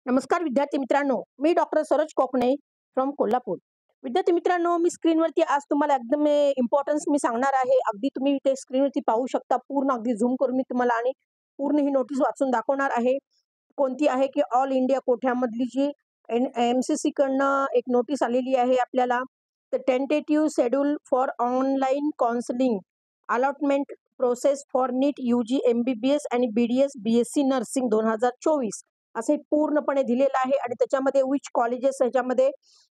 नमस्कार विद्यार्थी मित्रांनो, मी डॉक्टर सरोज कोकणे फ्रॉम कोल्हापूर. विद्यार्थी मित्रांनो, मी स्क्रीनवरती आज तुम्हाला एकदम इम्पोर्टन्स मी सांगणार आहे. अगदी तुम्ही ते स्क्रीनवरती पाहू शकता. पूर्ण अगदी झूम करून मी तुम्हाला आणि पूर्ण ही नोटीस वाचून दाखवणार आहे. कोणती आहे की ऑल इंडिया कोठ्यामधली जी एम-सी-सी कडनं एक नोटीस आलेली आहे आपल्याला. The tentative schedule for online counselling allotment process for NEET UG MBBS आणि बी-डी-एस बी-एस-सी नर्सिंग 2024 असं हे पूर्णपणे दिलेलं आहे आणि त्याच्यामध्ये विच कॉलेजेस ह्याच्यामध्ये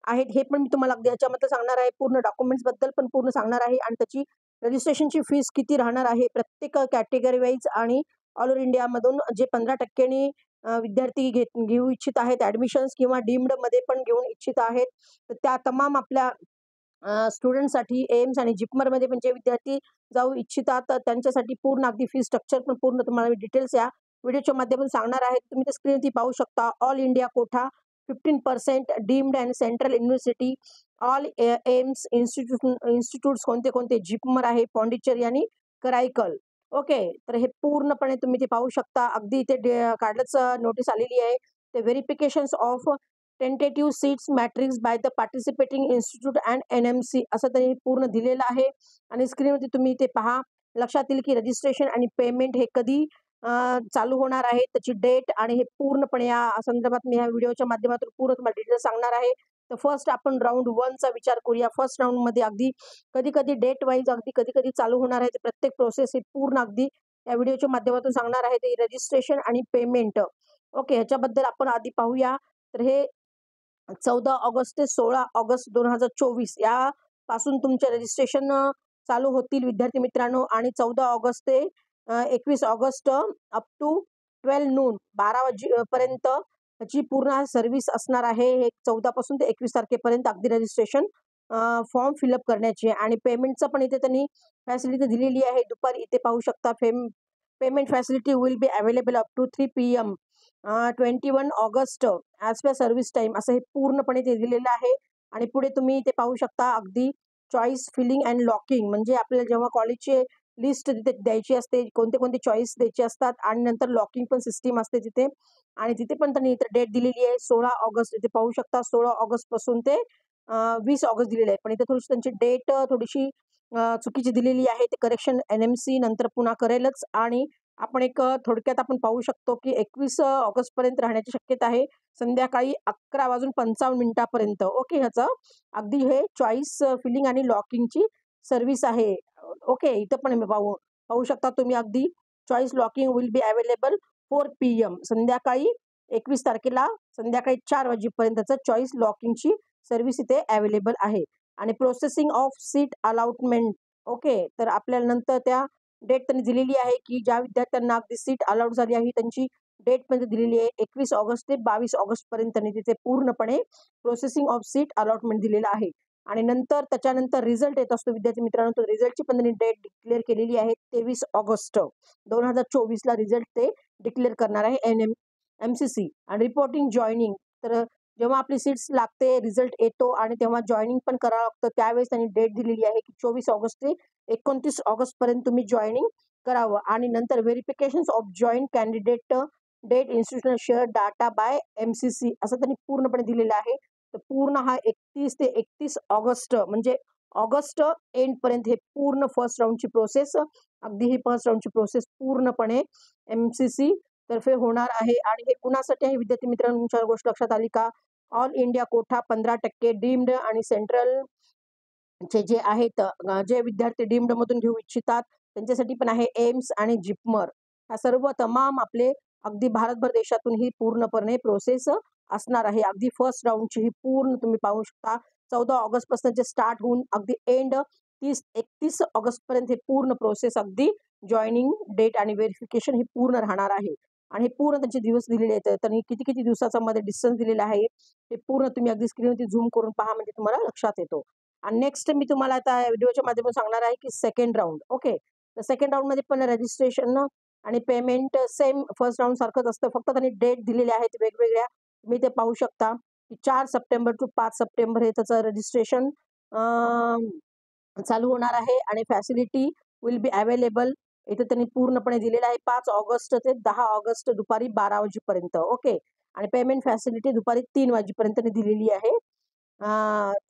आहेत हे पण मी तुम्हाला अगदी ह्याच्यामध्ये सांगणार आहे. पूर्ण डॉक्युमेंट्स बद्दल पण पूर्ण सांगणार आहे आणि त्याची रजिस्ट्रेशनची फीस किती राहणार आहे प्रत्येक कॅटेगरी वाईज आणि ऑल ओव्हर इंडियामधून जे 15% विद्यार्थी घेऊ इच्छित आहेत ॲडमिशन्स किंवा डीम्डमध्ये पण घेऊन इच्छित आहेत. तर त्या तमाम आपल्या स्टुडंटसाठी एम्स आणि जिपमरमध्ये पण जे विद्यार्थी जाऊ इच्छितात तर त्यांच्यासाठी पूर्ण अगदी फी स्ट्रक्चर पण पूर्ण तुम्हाला डिटेल्स या व्हिडिओच्या माध्यमातून सांगणार आहे. तुम्ही ते स्क्रीनवरती पाहू शकता. ऑल इंडिया कोठा 15% deemed and central university all AIIMS institutes कोणते कोणते जिपमर आहे पॉंडिचेरी आणि कराईकल. ओके, तर हे पूर्णपणे तुम्ही ते पाहू शकता. अगदी इथे काढलंच नोटीस आलेली आहे. ते verifications of tentative seats matrix by the participating institute and NMC असं त्यांनी पूर्ण दिलेलं आहे आणि स्क्रीनवरती तुम्ही ते पहा. लक्षात येईल की रजिस्ट्रेशन आणि पेमेंट हे कधी चालू होणार आहे, त्याची डेट आणि हे पूर्णपणे या संदर्भात मी ह्या व्हिडिओच्या माध्यमातून पूर्ण तुम्हाला डिटेल्स सांगणार आहे. तर फर्स्ट आपण राउंड 1चा विचार करूया. फर्स्ट राउंडमध्ये अगदी कधी-कधी डेट वाईज अगदी कधी-कधी चालू होणार आहे. ते प्रत्येक प्रोसेस ही पूर्ण अगदी या व्हिडिओच्या माध्यमातून सांगणार आहे. ते रजिस्ट्रेशन आणि पेमेंट. ओके, ह्याच्याबद्दल आपण आधी पाहूया. तर हे 14 ऑगस्ट ते 16 ऑगस्ट 2024 यापासून तुमचे रजिस्ट्रेशन चालू होतील विद्यार्थी मित्रांनो आणि 14 ऑगस्ट ते 21 ऑगस्ट अप टू 12 नून 12 पर्यंत ची पूर्ण सर्व्हिस असणार आहे. हे 14 पासून ते 21 तारखेपर्यंत अगदी रजिस्ट्रेशन फॉर्म फिलअप करण्याची आहे आणि पेमेंटचं पण इथे त्यांनी फॅसिलिटी दिलेली आहे. दुपारी इथे पाहू शकता. Payment facility will be available up to 3 PM 21 August as per service time असं हे पूर्णपणे ते दिलेलं आहे आणि पुढे तुम्ही ते पाहू शकता. अगदी चॉईस फिलिंग अँड लॉकिंग म्हणजे आपल्याला जेव्हा कॉलेजचे लिस्ट तिथे द्यायची असते, कोणते कोणते चॉईस द्यायचे असतात आणि नंतर लॉकिंग पण सिस्टीम असते तिथे आणि तिथे पण त्यांनी इथे डेट दिलेली आहे 16 ऑगस्ट. इथे पाहू शकता 16 ऑगस्ट पासून ते 20 ऑगस्ट दिलेले आहे. पण इथे थोडीशी त्यांची डेट थोडीशी चुकीची दिलेली आहे. ते करेक्शन एन-एम-सी नंतर पुन्हा करेलच आणि आपण एक थोडक्यात आपण पाहू शकतो की 21 ऑगस्टपर्यंत राहण्याची शक्यता आहे. संध्याकाळी 11:55 ओके, ह्याचं अगदी हे चॉईस फिलिंग आणि लॉकिंगची सर्व्हिस आहे. ओके, इथं पण पाहू पाहू शकता तुम्ही अगदी choice locking will be available 4 PM संध्याकाळी 21 तारखेला संध्याकाळी 4 वाजेपर्यंतचं चॉईस लॉकिंगची सर्व्हिस इथे अवेलेबल आहे आणि processing of seat allotment. Okay, तर आपल्याला नंतर त्या डेट त्यांनी दिलेली आहे की ज्या विद्यार्थ्यांना अगदी सीट अलॉट झाली आहे त्यांची डेट पण दिलेली आहे 21 ऑगस्ट ते 22 ऑगस्टपर्यंत त्यांनी तिथे पूर्णपणे प्रोसेसिंग ऑफ सीट अलॉटमेंट दिलेलं आहे आणि नंतर त्याच्यानंतर रिझल्ट येत असतो विद्यार्थी मित्रांनो. तो रिझल्टची पण त्यांनी डेट डिक्लेअर केलेली आहे 23 ऑगस्ट 2024ला रिझल्ट ते डिक्लेअर करणार आहे एम-सी-सी आणि रिपोर्टिंग जॉईनिंग. तर जेव्हा आपली सीट्स लागते रिझल्ट येतो आणि तेव्हा जॉईनिंग पण करावं लागतं त्यावेळेस त्यांनी डेट दिलेली आहे की 24 ऑगस्ट ते 29 ऑगस्टपर्यंत तुम्ही जॉईनिंग करावं आणि नंतर verification of joint candidate date institutional share data by MCC असं त्यांनी पूर्णपणे दिलेलं आहे. तर पूर्ण हा 31 ते 31 ऑगस्ट म्हणजे ऑगस्ट एंडपर्यंत हे पूर्ण फर्स्ट राऊंडची प्रोसेस अगदी ही फर्स्ट राऊंडची प्रोसेस पूर्णपणे एम-सी-सी तर्फे होणार आहे आणि हे कुणासाठी आहे विद्यार्थी मित्रांनो तुमच्या गोष्ट लक्षात आली का? ऑल इंडिया कोठा 15% डीम्ड आणि सेंट्रल जे आहेत जे विद्यार्थी डीम्ड मधून घेऊ इच्छितात त्यांच्यासाठी पण आहे एम्स आणि जिपमर. हा सर्व तमाम आपले अगदी भारतभर देशातून ही पूर्णपणे प्रोसेस असणार आहे. अगदी फर्स्ट राऊंडची ही पूर्ण तुम्ही पाहू शकता 14 ऑगस्ट पासून स्टार्ट होऊन अगदी एंड 31 ऑगस्ट पर्यंत हे पूर्ण प्रोसेस अगदी जॉईनिंग डेट आणि व्हेरिफिकेशन हे पूर्ण राहणार आहे आणि हे पूर्ण त्यांचे दिवस दिलेले आहेत. त्यांनी किती किती दिवसाचा मध्ये डिस्टन्स दिलेला आहे हे पूर्ण तुम्ही अगदी स्क्रीनवरती झूम करून पहा म्हणजे तुम्हाला लक्षात येतो. आणि नेक्स्ट मी तुम्हाला आता व्हिडिओच्या माध्यमातून सांगणार आहे की सेकंड राऊंड. ओके, तर सेकंड राऊंडमध्ये पण रजिस्ट्रेशन आणि पेमेंट सेम फर्स्ट राऊंड सारखंच असतं फक्त त्यांनी डेट दिलेल्या आहेत वेगवेगळ्या. तुम्ही ते पाहू शकता की 4 सप्टेंबर टू 5 सप्टेंबर हे त्याचं रजिस्ट्रेशन चालू होणार आहे आणि फॅसिलिटी विल बी अवेलेबल इथे त्यांनी पूर्णपणे दिलेलं आहे 5 ऑगस्ट ते 10 ऑगस्ट दुपारी 12 वाजेपर्यंत. ओके, आणि पेमेंट फॅसिलिटी दुपारी 3 वाजेपर्यंत दिलेली आहे.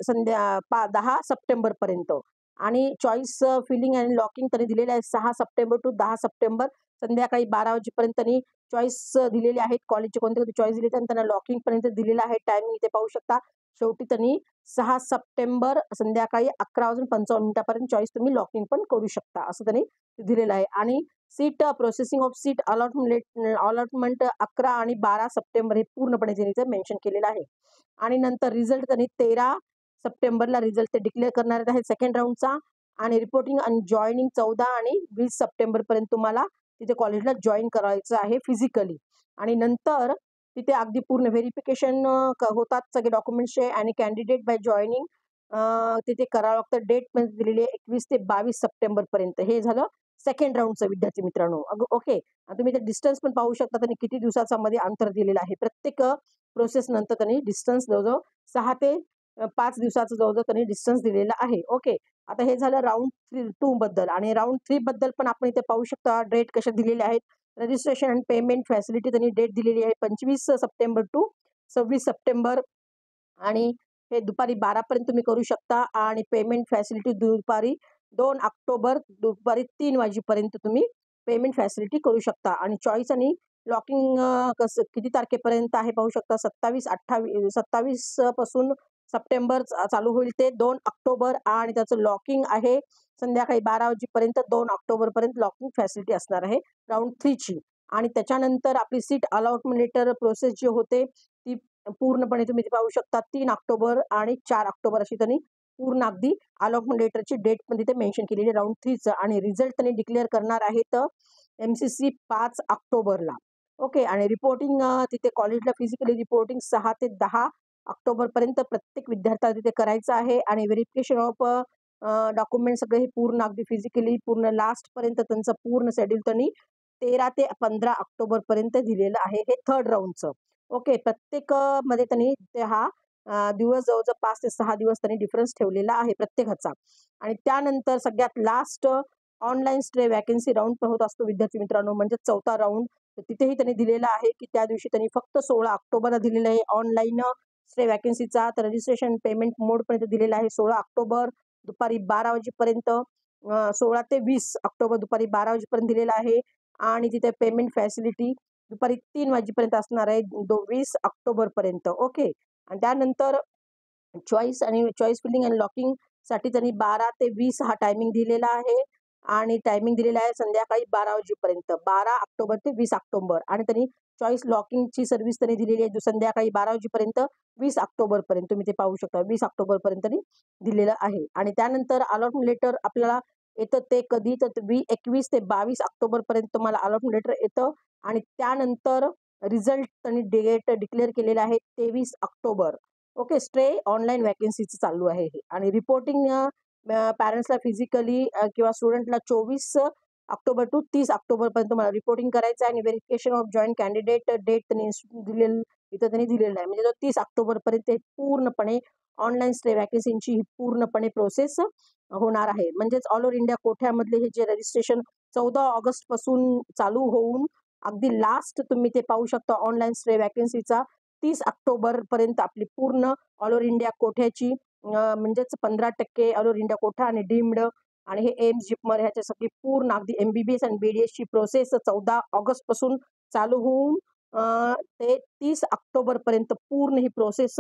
संध्या 10 सप्टेंबरपर्यंत. आणि चॉईस फिलिंग आणि लॉकिंग त्यांनी दिलेलं आहे 6 सप्टेंबर टू 10 सप्टेंबर संध्याकाळी 12 वाजेपर्यंत त्यांनी चॉईस दिलेले आहेत. कॉलेजचे कोणते चॉईस दिले आणि त्यांना लॉकिंगपर्यंत दिलेलं आहे. टायमिंग इथे पाहू शकता. शेवटी त्यांनी 6 सप्टेंबर संध्याकाळी 11:55 चॉईस तुम्ही लॉकिंग पण करू शकता असं त्यांनी दिलेलं आहे. आणि seat processing of seat allotment 11 आणि 12 सप्टेंबर हे पूर्णपणे त्यांनी मेन्शन केलेलं आहे. आणि नंतर रिझल्ट त्यांनी 13 सप्टेंबरला रिझल्ट ते डिक्लेअर करणार आहे सेकंड राऊंडचा. आणि रिपोर्टिंग आणि जॉईनिंग 14 आणि 20 सप्टेंबरपर्यंत तुम्हाला तिथे कॉलेजला जॉईन करायचं आहे फिजिकली. आणि नंतर तिथे अगदी पूर्ण व्हेरिफिकेशन होतात सगळे डॉक्युमेंट्सचे आणि कॅन्डिडेट बाय जॉईनिंग तिथे करावं लागतं. डेट पण दिलेली आहे 21 ते 22 सप्टेंबरपर्यंत. हे झालं सेकंड राऊंडचं विद्यार्थी मित्रांनो. ओके. तुम्ही ते डिस्टन्स पण पाहू शकता त्यांनी किती दिवसाचा मध्ये अंतर दिलेलं आहे. प्रत्येक प्रोसेस नंतर त्यांनी डिस्टन्स जवळजवळ 6 ते 5 दिवसाचं जवळजवळ त्यांनी डिस्टन्स दिलेला आहे. ओके. आता हे झालं राऊंड 2 बद्दल. आणि राऊंड 3 बद्दल पण आपण इथे पाहू शकता डेट कशा दिलेल्या आहेत. रजिस्ट्रेशन आणि पेमेंट फॅसिलिटी त्यांनी डेट दिलेली आहे 25 सप्टेंबर टू 26 सप्टेंबर. आणि हे दुपारी 12 पर्यंत तुम्ही करू शकता. आणि पेमेंट फॅसिलिटी दुपारी 2 ऑक्टोबर दुपारी 3 वाजेपर्यंत तुम्ही पेमेंट फॅसिलिटी करू शकता. आणि चॉईस आणि लॉकिंग कसं किती तारखेपर्यंत आहे पाहू शकता. 27 पासून सप्टेंबर चालू होईल ते 2 ऑक्टोबर. आणि त्याचं लॉकिंग आहे संध्याकाळी 12 वाजेपर्यंत 2 ऑक्टोबरपर्यंत लॉकिंग फॅसिलिटी असणार आहे राऊंड 3 ची. आणि त्याच्यानंतर आपली सीट अलॉटमेंट लेटर प्रोसेस जी होते ती पूर्णपणे तुम्ही पाहू शकता 3 ऑक्टोबर आणि 4 ऑक्टोबर अशी त्यांनी पूर्ण अगदी अलॉटमेंट लेटरची डेट पण तिथे मेन्शन केलेली राऊंड 3चं. आणि रिझल्ट त्यांनी डिक्लेअर करणार आहेत MCC 5 ऑक्टोबरला. ओके. आणि रिपोर्टिंग तिथे कॉलेजला फिजिकली रिपोर्टिंग 6 ते 10 ऑक्टोबरपर्यंत प्रत्येक विद्यार्थ्याला तिथे करायचं आहे. आणि व्हेरिफिकेशन ऑफ डॉक्युमेंट सगळे हे पूर्ण अगदी फिजिकली पूर्ण लास्टपर्यंत त्यांचं पूर्ण शेड्यूल त्यांनी 13 ते 15 ऑक्टोबरपर्यंत दिलेलं आहे हे थर्ड राऊंडचं. ओके. प्रत्येक मध्ये त्यांनी हा दिवस जवळजवळ 5 ते 6 दिवस त्यांनी डिफरन्स ठेवलेला आहे प्रत्येकाचा. आणि त्यानंतर सगळ्यात last online stay vacancy round पण होत असतो विद्यार्थी मित्रांनो म्हणजे 4था राऊंड. तिथेही त्यांनी दिलेला आहे की त्या दिवशी त्यांनी फक्त 16 ऑक्टोबरला दिलेलं आहे ऑनलाईन स्टे वॅकन्सीचा. तर रजिस्ट्रेशन पेमेंट मोड पण दिलेला आहे 16 ऑक्टोबर दुपारी 12 वाजेपर्यंत. 16 ते 20 ऑक्टोबर दुपारी 12 वाजेपर्यंत दिलेला आहे. आणि तिथे पेमेंट फॅसिलिटी दुपारी 3 वाजेपर्यंत असणार आहे 20 ऑक्टोबरपर्यंत. ओके. आणि त्यानंतर चॉईस फिलिंग आणि लॉकिंग साठी त्यांनी 12 ते 20 हा टायमिंग दिलेला आहे. आणि टायमिंग दिलेला आहे संध्याकाळी 12 वाजेपर्यंत 12 ऑक्टोबर ते 20 ऑक्टोबर. आणि त्यांनी चॉईस लॉकिंगची सर्व्हिस त्यांनी दिलेली आहे संध्याकाळी 12 वाजेपर्यंत 20 ऑक्टोबरपर्यंत. तुम्ही ते पाहू शकता 20 ऑक्टोबरपर्यंत त्यांनी दिलेलं आहे. आणि त्यानंतर अलॉटमेंट लेटर आपल्याला येतं ते कधी तर 21 ते 22 ऑक्टोबरपर्यंत तुम्हाला अलॉटमेंट लेटर येतं. आणि त्यानंतर रिझल्ट त्यांनी डेट डिक्लेअर केलेला आहे 23 ऑक्टोबर. ओके. स्टे ऑनलाईन वॅकन्सीचं चालू आहे हे. आणि रिपोर्टिंग पॅरेंट्सला फिजिकली किंवा स्टुडंटला 24 ऑक्टोबर टू 30 ऑक्टोबरपर्यंत तुम्हाला रिपोर्टिंग करायचं आहे. आणि verification of joint candidate date त्यांनी इथं त्यांनी दिलेलं आहे म्हणजे 30 ऑक्टोबरपर्यंत पूर्णपणे ऑनलाईन स्टे वॅकन्सीची ही पूर्णपणे प्रोसेस होणार आहे. म्हणजेच ऑल ओव्हर इंडिया कोठ्यामधले हे जे रजिस्ट्रेशन 14 ऑगस्ट पासून चालू होऊन अगदी लास्ट तुम्ही ते पाहू शकता ऑनलाईन स्टे वॅकन्सीचा 30 ऑक्टोबर पर्यंत आपली पूर्ण ऑल ओव्हर इंडिया कोठ्याची म्हणजेच 15% ऑल ओव्हर इंडिया कोठा आणि डीम्ड आणि हे एम्स जिपमर ह्याच्या सगळी पूर्ण अगदी MBBS आणि BDS ची प्रोसेस 14 ऑगस्ट पासून चालू होऊन ते 30 ऑक्टोबर पर्यंत पूर्ण ही प्रोसेस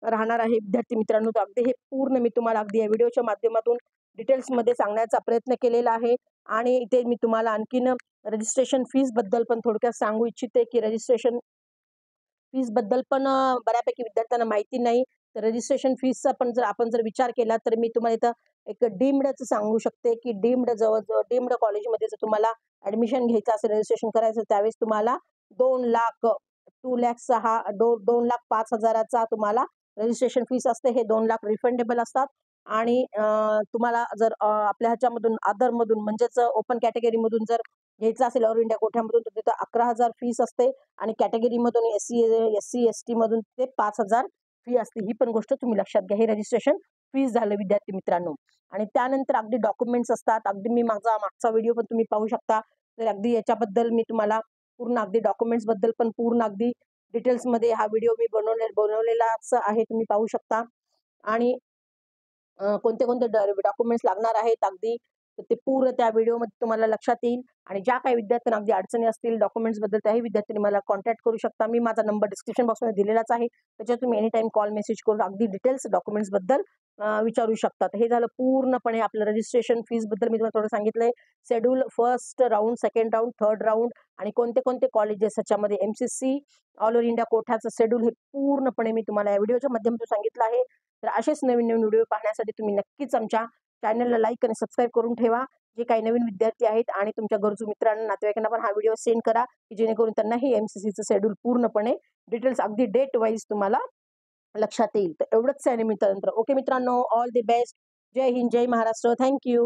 राहणार आहे विद्यार्थी मित्रांनो. तर अगदी हे पूर्ण मी तुम्हाला अगदी या व्हिडिओच्या माध्यमातून डिटेल्समध्ये सांगण्याचा प्रयत्न केलेला आहे. आणि इथे मी तुम्हाला आणखीन रजिस्ट्रेशन फीस बद्दल पण थोडक्यात सांगू इच्छिते की रजिस्ट्रेशन फीस बद्दल पण बऱ्यापैकी विद्यार्थ्यांना माहिती नाही. तर रजिस्ट्रेशन फीसचा पण जर आपण विचार केला तर मी तुम्हाला इथं एक डीम्डचं सांगू शकते की डीम्ड जवळजवळ डीम्ड कॉलेजमध्ये जर तुम्हाला ऍडमिशन घ्यायचं असेल रजिस्ट्रेशन करायचं त्यावेळेस तुम्हाला 2 लाख 2,05,000चा तुम्हाला रजिस्ट्रेशन फीस असते. हे 2 लाख रिफंडेबल असतात. आणि तुम्हाला जर आपल्या ह्याच्यामधून अदरमधून म्हणजेच ओपन कॅटेगरीमधून जर घ्यायचं असेल ऑल इंडिया कोठ्यामधून तर तिथं 11,000 फीस असते. आणि कॅटेगरीमधून SC ST मधून ते 5,000 फी असते. ही पण गोष्ट तुम्ही लक्षात घ्या. हे रजिस्ट्रेशन फीस झालं विद्यार्थी मित्रांनो. आणि त्यानंतर अगदी डॉक्युमेंट्स असतात. अगदी मी मागचा व्हिडिओ पण तुम्ही पाहू शकता. तर अगदी याच्याबद्दल मी तुम्हाला पूर्ण अगदी डॉक्युमेंट्स बद्दल पण पूर्ण अगदी डिटेल्समध्ये हा व्हिडिओ मी बनवलेलाच आहे, तुम्ही पाहू शकता. आणि कोणते कोणते डॉक्युमेंट्स लागणार आहेत अगदी, तर ते पूर्ण त्या व्हिडिओमध्ये तुम्हाला लक्षात येईल. आणि ज्या काही विद्यार्थ्यांना अगदी अडचणी असतील डॉक्युमेंट्सबद्दल, त्याही विद्यार्थ्यांनी मला कॉन्टॅक्ट करू शकता. मी माझा नंबर डिस्क्रिप्शन बॉक्समध्ये दिलेलाच आहे. त्याच्यावर तुम्ही एनी टाईम कॉल, मेसेज करून अगदी डिटेल्स डॉक्युमेंट्सबद्दल विचारू शकता. तर हे झालं पूर्णपणे आपलं रजिस्ट्रेशन फीसबद्दल मी तुम्हाला थोडं सांगितलंय. Schedule first round, second round, third round आणि कोणते कोणते कॉलेजेस ह्याच्यामध्ये MCC ऑल ओव्हर इंडिया कोठाचं शेड्यूल हे पूर्णपणे मी तुम्हाला या व्हिडिओच्या माध्यमातून सांगितलं आहे. तर असेच नवीन नवीन व्हिडिओ पाहण्यासाठी तुम्ही नक्कीच आमच्या चॅनलला लाईक आणि सबस्क्राईब करून ठेवा. जे काही नवीन विद्यार्थी आहेत आणि तुमच्या गरजू मित्रांना, नातेवाईकांना पण हा व्हिडिओ सेंड करा, की जेणेकरून त्यांनाही MCCचं शेड्यूल पूर्णपणे डिटेल्स अगदी डेट वाईज तुम्हाला लक्षात येईल. तर एवढंच आहे मित्रांनो. ओके मित्रांनो, ऑल द बेस्ट. जय हिंद, जय महाराष्ट्र. Thank you.